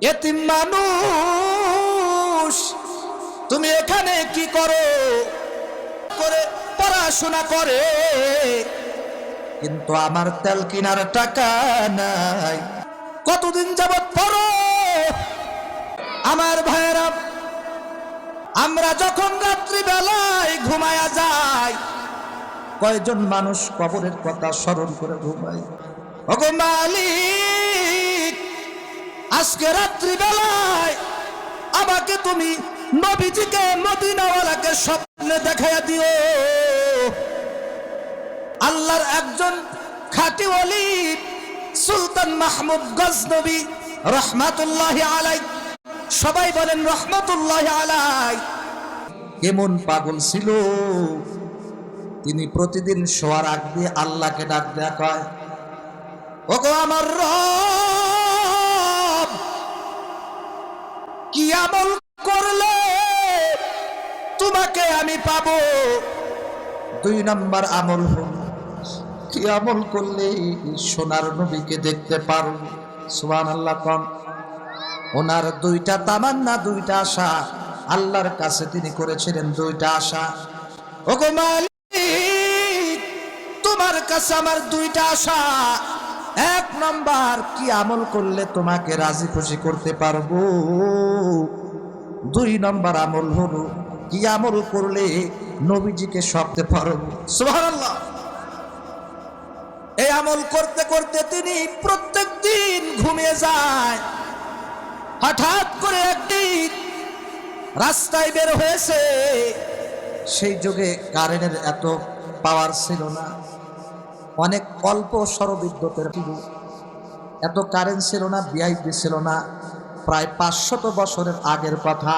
এতিম মানুষ তুমি এখানে কি করো? করে পড়াশোনা করে, কিন্তু আমার তেল কিনার টাকা নাই। কতদিন যাবত পড়ো? আমার ভাইয়েরা, আমরা যখন রাত্রি বেলায় ঘুমায়া যাই, কয়জন মানুষ কবরের কথা স্মরণ করে ঘুমায়? ওগো মালিক, আজকে রাত্রি বেলায় আমাকে তুমি নবীজিকে, মদিনাওয়ালাকে স্বপ্নে দেখাইয়া দিও। আল্লাহর একজন খাঁটি ওলি সুলতান মাহমুদ গজনবী রহমাতুল্লাহি আলাইহি, সবাই বলেন রহমাতুল্লাহি আলাইহি, কেমন পাগল ছিল। তিনি প্রতিদিন শোয়ার আগ দিয়ে আল্লাহকে ডাক দেয়া কয়, ওগো আমার রব, কি আমল করলে তোমাকে আমি পাবো? 2 নম্বর আমল হল, কি আমল করলে সোনার নবীকে দেখতে পারো? সুবহানাল্লাহ। কম ওনার 2টা তামান্না, 2টা আশা আল্লাহর কাছে তিনি করেছিলেন। 2টা আশা, ওগো মালিক, তোমার কাছে আমার 2টা আশা। 1 নম্বর, কি আমল করলে তোমাকে রাজি খুশি করতে পারবো? 2 নম্বর আমল হলো, কি আমল করলে নবীজিকে স্বপ্নে পারবো? সুবহানাল্লাহ। এই আমল করতে করতে তিনি প্রত্যেক দিন ঘুমিয়ে যায়। হঠাৎ করে একদিন রাস্তায় বের হয়েছে। সেই যুগে কারেন্টের এত পাওয়ার ছিল না, অনেক অল্প সৌরবিদ্যুতের ছিল, এত কারেন্ট ছিল না, বিআইপি ছিল না। প্রায় 500 বছরের আগের কথা।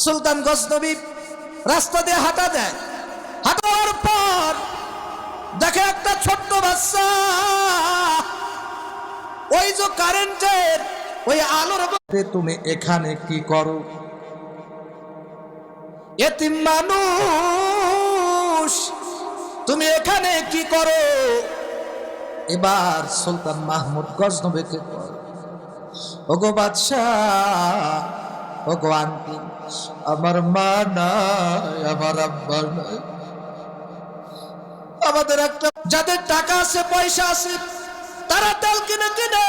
সুলতান গজনবী রাস্তা দিয়ে হাঁটা দেয়। হাঁটার পর দেখে একটা ছোট্ট বাচ্চা ওই যে কারেন্টের ওই আলোর মধ্যে। তুমি এখানে কি করো? এতিম মানুষ তুমি এখানে কি করো? এবার সুলতান মাহমুদ গজনবীকে কয়, ওগো বাদশাহ, ওগো আন্টি, আমার মা নাই, আমার আব্বা নাই। আমাদের একটা, যাদের টাকা আছে, পয়সা আছে, তারা তেল কিনে কিনে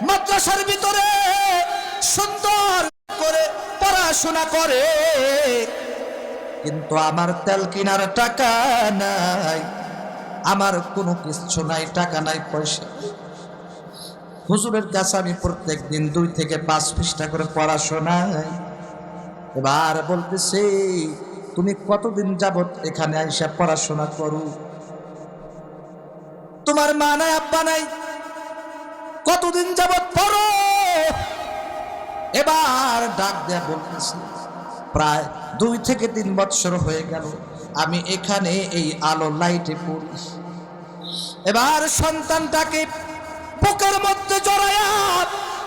মাদ্রাসার ভিতরে সুন্দর করে পড়াশোনা করে, কিন্তু আমার তেল কিনার টাকা নাই, আমার কোনো কিছু নাই, টাকা নাই, পয়সা। হুজুরের কাছে আমি প্রত্যেক দিন 2 থেকে 5 পৃষ্ঠা করে পড়াশোনা। এবার বলতেছে, তুমি কতদিন যাবত এখানে আইসা পড়াশোনা করো? তোমার মা নাই, আব্বা নাই, কতদিন যাবত পড়ো? এবার ডাক দেয়া বলতেছে, প্রায় 2 থেকে 3 বছর হয়ে গেল আমি এখানে এই আলো লাইটে পড়ি। এবার সন্তানটাকে বুকের মধ্যে জড়ায়া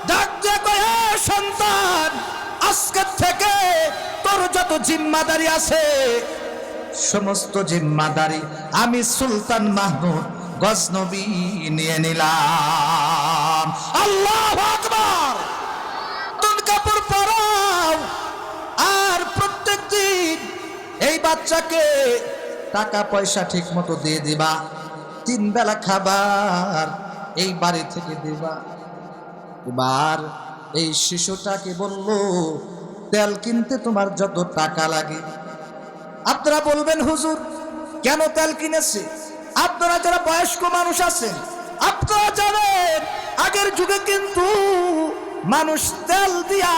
ডাক দিয়ে কয়, সন্তান, আজকে থেকে তোর যত জিম্মাদারি আছে, সমস্ত জিম্মাদারি আমি সুলতান মাহমুদ গজনবী নিয়ে নিলাম। আল্লাহু আকবার। নতুন কাপড় পরাও, আর প্রত্যেক দিন এই বাচ্চাকে টাকা পয়সা ঠিক মতো দিয়ে দিবা। 3 বেলা খাবার এই বাড়ি থেকে দিবা। এবার এই শিশুটাকে বলল, তেল কিনতে তোমার যত টাকা লাগে। আপনারা বলবেন, হুজুর কেন তেল কিনেছে? আপনারা যারা বয়স্ক মানুষ আছেন, আপনারা জানেন আগের যুগে কিন্তু মানুষ তেল দিয়া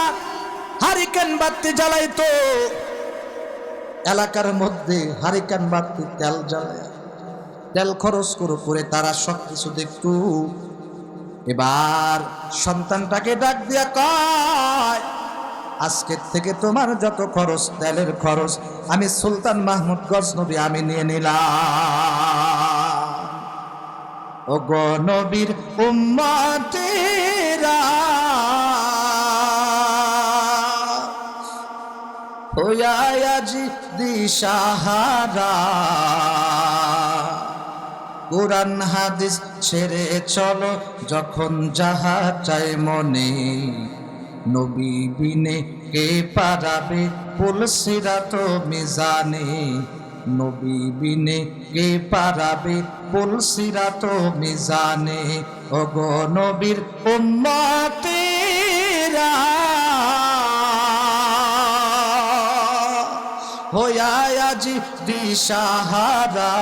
হারিকেন বাতি জ্বালাইতো। এলাকার মধ্যে হারিকেন বাতি তেল জ্বালায়, তেল খরচ করে তারা সবকিছু দেখতো। এবার সন্তানটাকে ডাক দিয়া কয়, আজকের থেকে তোমার যত খরচ, তেলের খরচ আমি সুলতান মাহমুদ গজনবী আমি নিয়ে নিলাম। ও গো নবীর উম্মতেরা, হইয়া আজি দিশাহারা, কোরআন হাদিস ছেড়ে চলো যখন যাহা চাই মনে, নবী বিনে কে পারাবে পুল সিরাত মিজানে, নবী বিনে কে পারাবে পুল সিরাত মিজানে। ওগো নবীর উম্মতেরা হইয়া আজি দিশাহারা,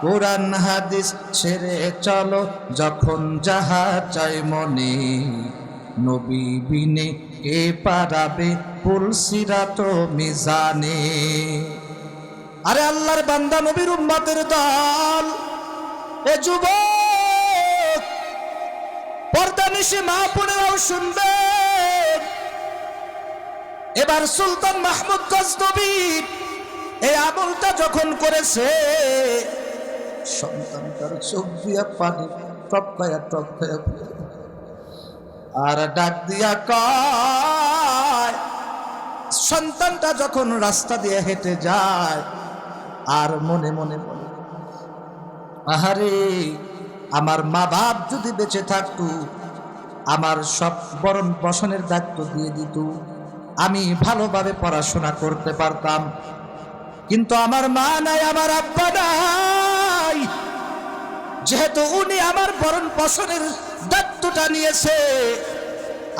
কোরআন হাদিস ছেড়ে চলো যখন যাহা চাই মনে, নবী বিনে কে পারাবে পুল সিরাত মিজানে। আরে আল্লাহর বান্দা নবীর উম্মতের দল, এ যুবক পর্দা নিশি মা বোনেরাও শুনবে। এবার সুলতান মাহমুদ গজনবী এই আমলটা যখন করেছে, সন্তানটার চোখ দিয়া পানি টপকায়া টপকায়া আর ডাক দিয়া কয়, সন্তানটা যখন রাস্তা দিয়ে হেঁটে যায় আর মনে মনে বলে, আহারে আমার মা বাপ যদি বেঁচে থাকতো, আমার সব বরণ বসনের দায়িত্ব দিয়ে দিত, আমি ভালোভাবে পড়াশোনা করতে পারতাম। কিন্তু আমার মা নাই, আমার আব্বা নাই, যেহেতু উনি আমার বরণ পোষণের দায়িত্বটা নিয়েছে,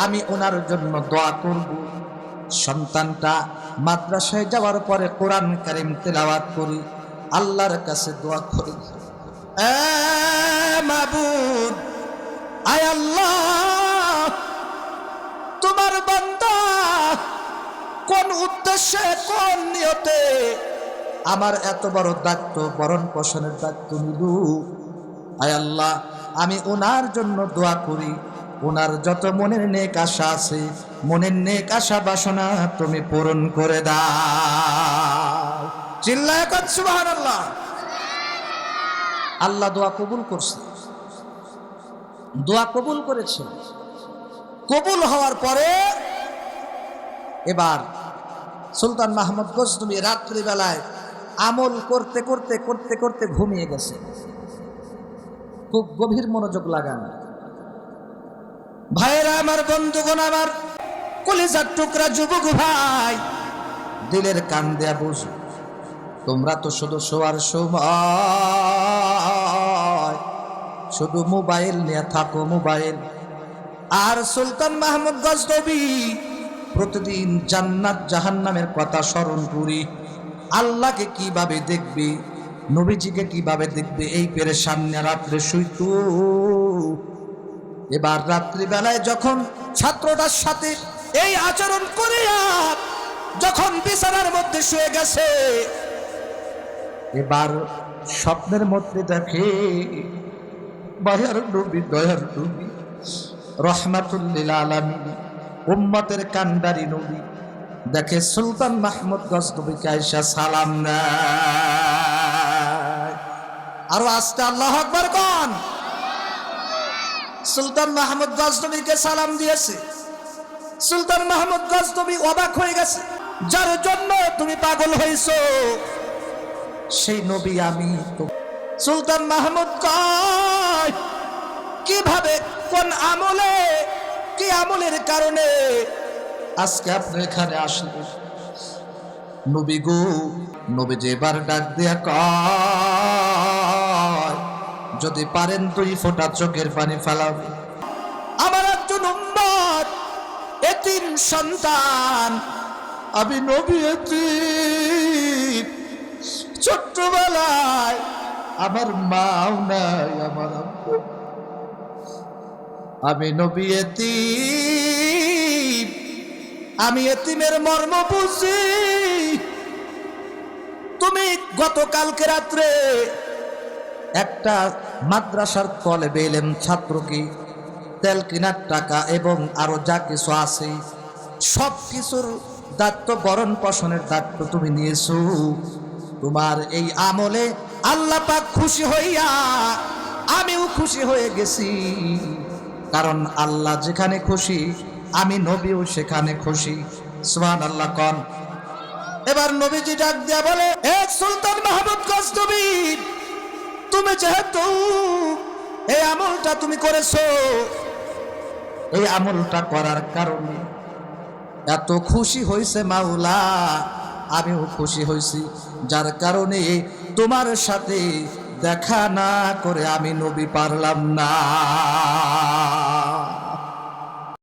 আমি ওনার জন্য দোয়া করব। সন্তানটা মাদ্রাসায় যাওয়ার পরে কোরআন কারীম তেলাওয়াত করি, আল্লাহর কাছে দোয়া করি, এ মাবুদ, আয় আল্লাহ, তোমার বান্দা কোন উদ্দেশ্যে কোন নিয়তে আমার এত বড় দায়িত্ব বরণ পোষণের দায়িত্ব নিল, আয় আল্লাহ, আমি ওনার জন্য দোয়া করি, ওনার যত মনের নেক আশা আছে, মনের নেক আশা বাসনা তুমি পূরণ করে দাও। চিল্লায় কর সুবহানাল্লাহ। আল্লাহ দোয়া কবুল করছে, দোয়া কবুল করেছে। কবুল হওয়ার পরে এবার সুলতান মাহমুদ গজনবী রাত্রিবেলায় আমল করতে করতে করতে করতে ঘুমিয়ে গেছে। খুব গভীর মনোযোগ লাগান ভাইয়েরা আমার, বন্ধুগণ আমার, কলিজার টুকরা যুবক ভাই, দিলের কান দেয়া বুঝো, তোমরা তো শুধু শোয়ার সময় শুধু মোবাইল নিয়ে থাকো, মোবাইল। আর সুলতান মাহমুদ গজনবী প্রতিদিন জান্নাত জাহান্নামের কথা স্মরণ করি, আল্লাহকে কিভাবে দেখবে, নবীজিকে কিভাবে দেখবে, এই পেরেশান নিয়ে রাত্রে শুইতো। এবার রাত্রিবেলায় যখন ছাত্রটার সাথে এই আচরণ করিয়া যখন বিছানার মধ্যে শুয়ে গেছে, এবার স্বপ্নের মধ্যে দেখে দয়ার নবী, দয়ার নবী, রহমাতুল লিল আলামিন, উম্মতের কান্ডারি নবী, দেখে সুলতান মাহমুদ গজনবীকে আয়েশা সালাম দেয়। আরো আস্তে আল্লাহু আকবার কোন। সুলতান মাহমুদ গজনবীকে সালাম দিয়েছে। সুলতান মাহমুদ গজনবী অবাক হয়ে গেছে, যার জন্য তুমি পাগল হয়েছো সেই নবী আমি তো। সুলতান মাহমুদ কয়, কিভাবে, কোন আমলে, কি আমলের কারণে আজকে আপনি এখানে আসলেন? নবী গো, নবী যে এবার ডাক দিয়া কয়, যদি পারেন 2 ফোঁটা চোখের পানি ফেলাবে। আমার একজন উম্মত, এতিম সন্তান, আমি নবী এতিম, ছোট্টবেলায় আমার মাও নাই, আমার আব্বু, আমি নবী এতিম, আমি এতিমের মর্ম বুঝি। তুমি গতকালকে রাত্রে একটা মাদ্রাসার তলেবে ইলম ছাত্রকে তেল কেনার টাকা এবং আরো যা কিছু আছে সব কিছুর দায়িত্ব, বরণ পোষণের দায়িত্ব তুমি নিয়েছো। তোমার এই আমলে আল্লাহ পাক খুশি হইয়া আমিও খুশি হয়ে গেছি, কারণ আল্লাহ যেখানে খুশি আমি নবীও সেখানে খুশি। সুবহানাল্লাহ কোন। এবার নবীজি ডাক দিয়া বলে, এ সুলতান মাহমুদ গজনবী, তুমি যেহেতু এই আমলটা তুমি করেছো, এই আমলটা করার কারণে এত খুশি হয়েছে মাওলা, আমিও খুশি হয়েছি, যার কারণে তোমার সাথে দেখা না করে আমি নবী পারলাম না।